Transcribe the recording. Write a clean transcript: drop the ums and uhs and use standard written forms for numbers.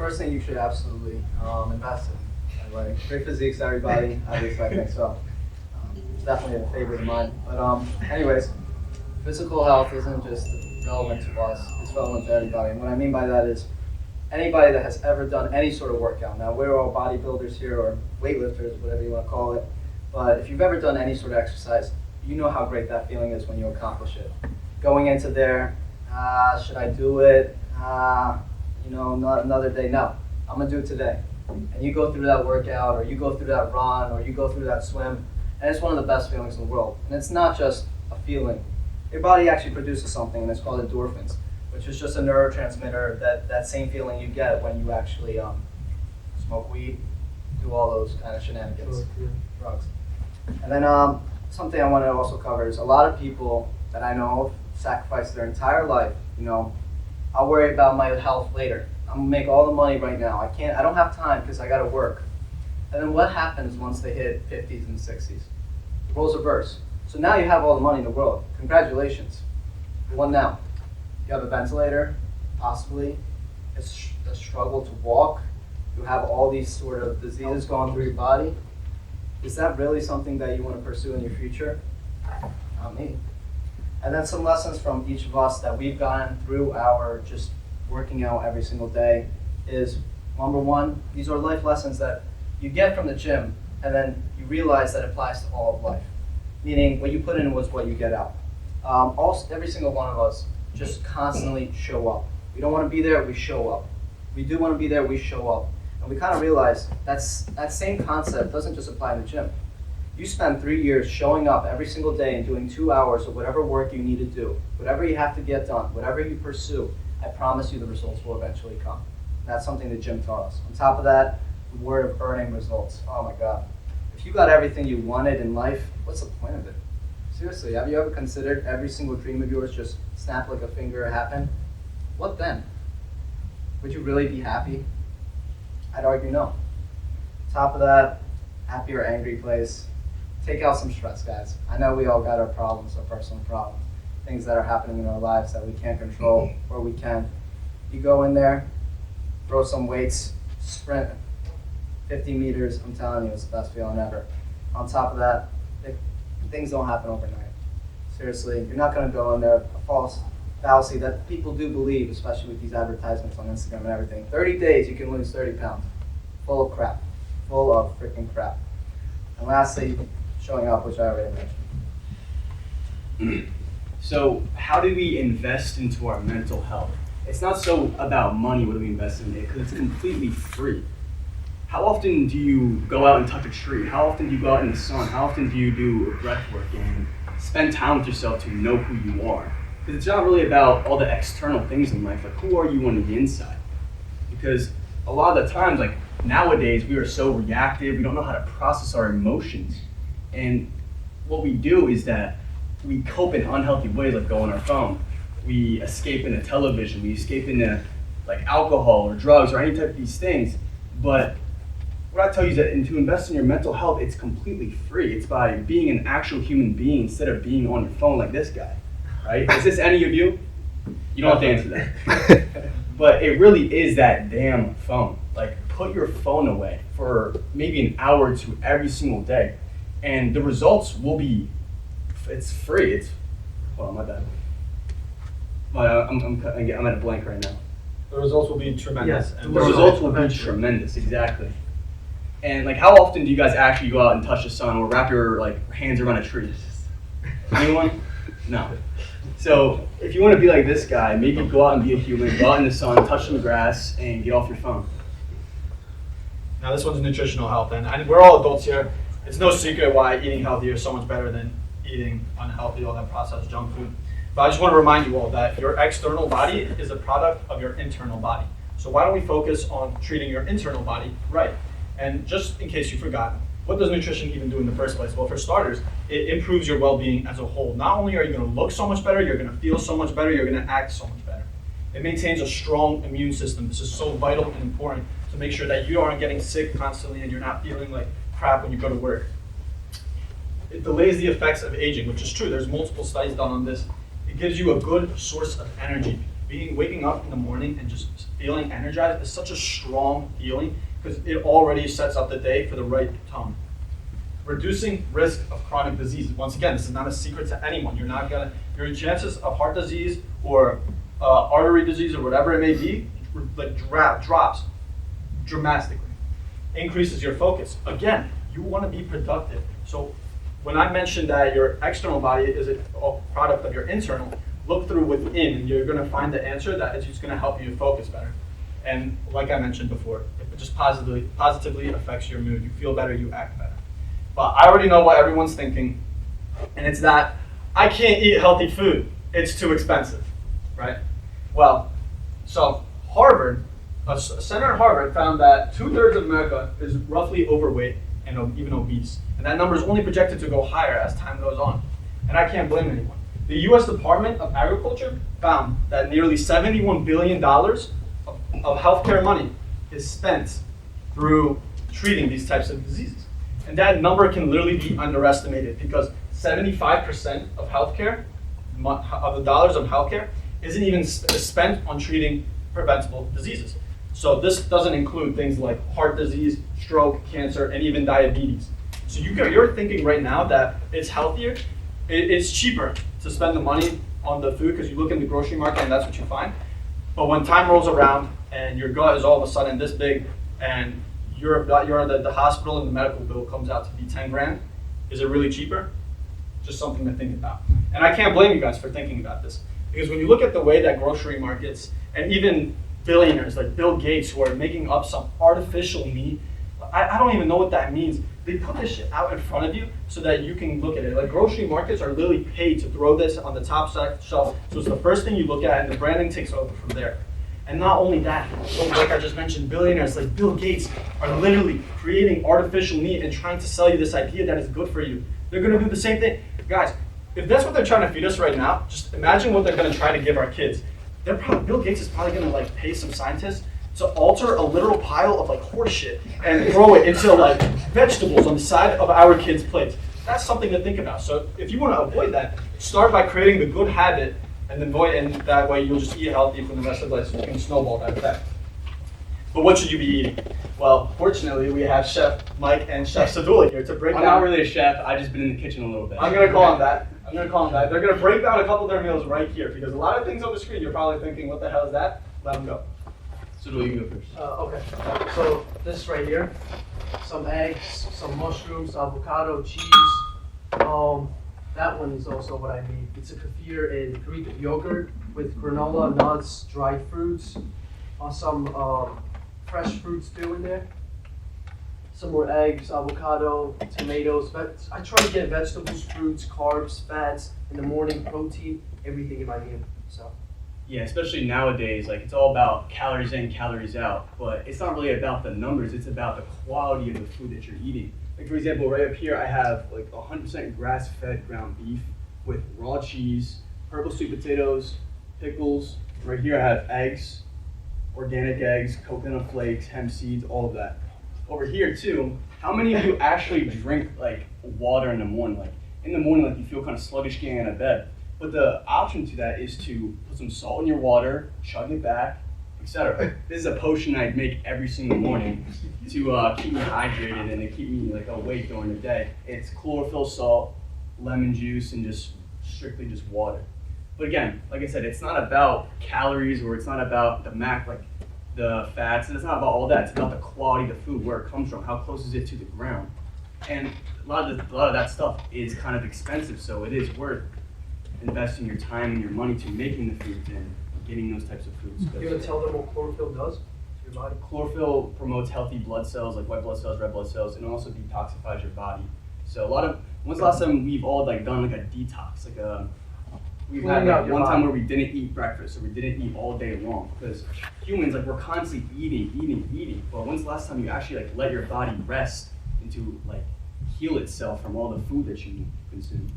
first thing you should absolutely invest in. Like, great physiques, everybody. At least I think so. It's definitely a favorite of mine. But anyways, physical health isn't just relevant to us. It's relevant to everybody. And what I mean by that is anybody that has ever done any sort of workout. Now, we're all bodybuilders here or weightlifters, whatever you want to call it. But if you've ever done any sort of exercise, you know how great that feeling is when you accomplish it. Going into there, should I do it? Not another day. No, I'm gonna do it today. And you go through that workout, or you go through that run, or you go through that swim, and it's one of the best feelings in the world. And it's not just a feeling. Your body actually produces something, and it's called endorphins, which is just a neurotransmitter, that same feeling you get when you actually smoke weed, do all those kind of shenanigans, drugs. And then something I want to also cover is a lot of people that I know of sacrifice their entire life. I'll worry about my health later. I'm gonna make all the money right now. I don't have time because I gotta work. And then what happens once they hit 50s and 60s? The roles reverse. So now you have all the money in the world. Congratulations. What now? You have a ventilator, possibly. It's a struggle to walk. You have all these sort of diseases going through your body. Is that really something that you want to pursue in your future? Not me. And then some lessons from each of us that we've gotten through our just working out every single day is, number one, these are life lessons that you get from the gym, and then you realize that it applies to all of life. Meaning, what you put in was what you get out. Every single one of us just constantly show up. We don't want to be there, we show up. We do want to be there, we show up. And we kind of realize that same concept doesn't just apply in the gym. You spend 3 years showing up every single day and doing 2 hours of whatever work you need to do, whatever you have to get done, whatever you pursue, I promise you the results will eventually come. That's something the gym taught us. On top of that, the word of earning results. Oh my God. If you got everything you wanted in life, what's the point of it? Seriously, have you ever considered every single dream of yours just snap like a finger happen? What then? Would you really be happy? I'd argue no. On top of that, happy or angry place. Take out some stress, guys. I know we all got our problems, our personal problems, things that are happening in our lives that we can't control, or we can. You go in there, throw some weights, sprint 50 meters, I'm telling you, it's the best feeling ever. On top of that, things don't happen overnight. Seriously, you're not gonna go in there, a false fallacy that people do believe, especially with these advertisements on Instagram and everything. 30 days, you can lose 30 pounds. Full of crap. Full of freaking crap. And lastly, showing up, which I already mentioned. So how do we invest into our mental health? It's not so about money, what do we invest in it, because it's completely free. How often do you go out and touch a tree? How often do you go out in the sun? How often do you do breath work and spend time with yourself to know who you are? Because it's not really about all the external things in life, like who are you on the inside? Because a lot of the times, like nowadays, we are so reactive, we don't know how to process our emotions. And what we do is that we cope in unhealthy ways, like go on our phone. We escape into television, we escape into like alcohol or drugs or any type of these things. But what I tell you is that to invest in your mental health, it's completely free. It's by being an actual human being instead of being on your phone like this guy, right? Is this any of you? You don't have to answer that. But it really is that damn phone. Like, put your phone away for maybe an hour or two every single day. And the results will be, it's free. Hold on, my bad. I'm at a blank right now. The results will be tremendous. Yes, the results will be tremendous, exactly. And like, how often do you guys actually go out and touch the sun or wrap your hands around a tree? Anyone? No. So if you want to be like this guy, maybe go out and be a human, go out in the sun, touch some grass, and get off your phone. Now this one's nutritional health, and we're all adults here. It's no secret why eating healthy is so much better than eating unhealthy, all that processed junk food. But I just want to remind you all that your external body is a product of your internal body. So why don't we focus on treating your internal body right? And just in case you forgot, what does nutrition even do in the first place? Well, for starters, it improves your well-being as a whole. Not only are you going to look so much better, you're going to feel so much better, you're going to act so much better. It maintains a strong immune system. This is so vital and important to make sure that you aren't getting sick constantly and you're not feeling like crap when you go to work. It delays the effects of aging, which is true. There's multiple studies done on this. It gives you a good source of energy. Waking up in the morning and just feeling energized is such a strong feeling because it already sets up the day for the right tone. Reducing risk of chronic disease. Once again, this is not a secret to anyone. Your chances of heart disease or artery disease or whatever it may be, drops dramatically. Increases your focus. Again, you want to be productive. So when I mentioned that your external body is a product of your internal, look through within and you're going to find the answer that is just going to help you focus better. And like I mentioned before, it just positively affects your mood. You feel better, you act better. But I already know what everyone's thinking, and it's that I can't eat healthy food. It's too expensive, right? Well, so Harvard, a center at Harvard found that 2/3 of America is roughly overweight and even obese. And that number is only projected to go higher as time goes on. And I can't blame anyone. The US Department of Agriculture found that nearly $71 billion of healthcare money is spent through treating these types of diseases. And that number can literally be underestimated because 75% of healthcare, of the dollars of healthcare, isn't even spent on treating preventable diseases. So this doesn't include things like heart disease, stroke, cancer, and even diabetes. So you're thinking right now that it's healthier, it's cheaper to spend the money on the food because you look in the grocery market and that's what you find. But when time rolls around and your gut is all of a sudden this big and you're at the hospital and the medical bill comes out to be 10 grand, is it really cheaper? Just something to think about. And I can't blame you guys for thinking about this because when you look at the way that grocery markets and even billionaires like Bill Gates who are making up some artificial meat, I don't even know what that means. They put this shit out in front of you so that you can look at it. Like grocery markets are literally paid to throw this on the top shelf. So it's the first thing you look at and the branding takes over from there. And not only that, but like I just mentioned, billionaires like Bill Gates are literally creating artificial meat and trying to sell you this idea that is good for you. They're gonna do the same thing. Guys, if that's what they're trying to feed us right now, just imagine what they're gonna try to give our kids. Bill Gates is probably gonna like pay some scientists to alter a literal pile of like horse shit and throw it into like vegetables on the side of our kids' plates. That's something to think about. So if you want to avoid that, start by creating the good habit and that way you'll just eat healthy for the rest of life so you can snowball that effect. But what should you be eating? Well, fortunately we have Chef Mike and Chef Sadula here to break down. I'm not really a chef, I've just been in the kitchen a little bit. I'm gonna call him that. They're gonna break down a couple of their meals right here because a lot of things on the screen you're probably thinking, what the hell is that? Let them go. So do you go first? Okay, so this right here, some eggs, some mushrooms, avocado, cheese. That one is also what I made. It's a kefir and Greek yogurt with granola, nuts, dried fruits, some fresh fruits too in there. Some more eggs, avocado, tomatoes. I try to get vegetables, fruits, carbs, fats in the morning, protein, everything in my meal. So. Yeah, especially nowadays, like it's all about calories in, calories out, but it's not really about the numbers, it's about the quality of the food that you're eating. Like for example, right up here I have like 100% grass-fed ground beef with raw cheese, purple sweet potatoes, pickles. Right here I have eggs, organic eggs, coconut flakes, hemp seeds, all of that. Over here too, how many of you actually drink like water in the morning? Like in the morning, like you feel kind of sluggish getting out of bed. But the option to that is to put some salt in your water, chug it back, etc. This is a potion I'd make every single morning to keep me hydrated and to keep me like awake during the day. It's chlorophyll salt, lemon juice, and just strictly just water. But again, like I said, it's not about calories or it's not about the fats, and it's not about all that. It's about the quality of the food, where it comes from, how close is it to the ground. And a lot of that stuff is kind of expensive, so it is worth investing your time and your money to making the foods and getting those types of foods. You want to tell them what chlorophyll does to your body? Chlorophyll promotes healthy blood cells, like white blood cells, red blood cells, and also detoxifies your body. So when's the last time we've all like done like a detox? We've had like one time where we didn't eat breakfast, or we didn't eat all day long, because humans, like we're constantly eating. But when's the last time you actually like let your body rest and to like heal itself from all the food that you consume?